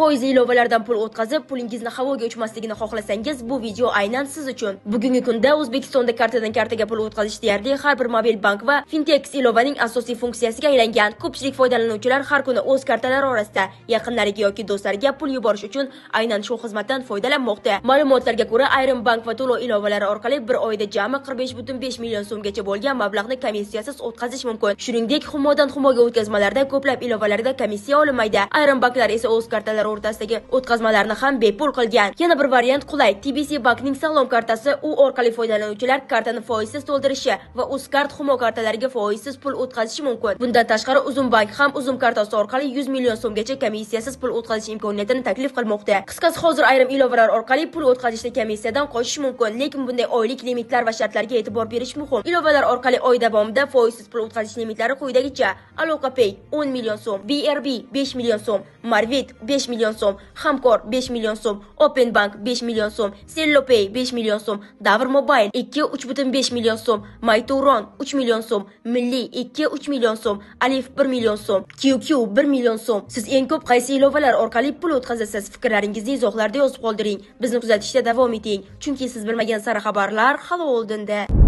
foizli ilovalardan pul o'tkazib, pulingizni havoga uchmasligini xohlasangiz, bu video aynan siz uchun. Bugungi kunda O'zbekistonda kartadan kartaga pul o'tkazish deyarli har bir mobil bank va Fintech ilovaning asosiy funksiyasiga aylangan. Ko'pchilik foydalanuvchilar har kuni o'z kartalari orasida yaqinlariga yoki do'stlariga pul yuborish uchun aynan shu xizmatdan foydalanmoqda. Ma'lumotlarga ko'ra, ayrim bank va to'lov ilovalari orqali bir oyda jami 45,5 million so'mgacha bo'lgan mablag'ni komissiyasiz o'tkazish mumkin. Shuningdek, humodan humoga o'tkazmalarda ko'plab ilovalarda komissiya olinmaydi. Ayrim banklar esa o'z kartalari o'rtasidagi o'tkazmalarni ham bepul qilgan. Yana bir variant qulay. TBC bankning Salom kartasi, u orqali foydalanuvchilar kartani foizsiz to'ldirishi va Uzkart humo kartalariga foizsiz pul o'tkazishi mumkin. Bundan tashqari, Uzum bank ham Uzum kartasi orqali 100 million so'mgacha komissiyasiz pul o'tkazish imkoniyatini taklif qilmoqda. Qisqasi, hozir ayrim ilovalar orqali pul o'tkazishda komissiyadan qochish mumkin, lekin bunday oylik limitlar va shartlarga e'tibor berish muhim. Ilovalar orqali oy davomida foizsiz pul o'tkazish limitlari quyidagicha: Aloqa Pay 10 million so'm, BRB 5 million so'm, Marvet 5 million so'm, Hamkor 5 million so'm, Open Bank 5 million so'm, Sellopay 5 million so'm, Davr Mobile 2-3,5 million so'm, Mayturon 3 million so'm, Milliy 2-3 million so'm, Alif 1 million so'm, QQ 1 million so'm. Siz eng ko'p qaysi ilovalar orqali pul o'tkazasiz? Fikrlaringizni izohlarda yozib qoldiring. Bizni kuzatishda davom eting, chunki siz bilmagan sara xabarlar hali oldinda.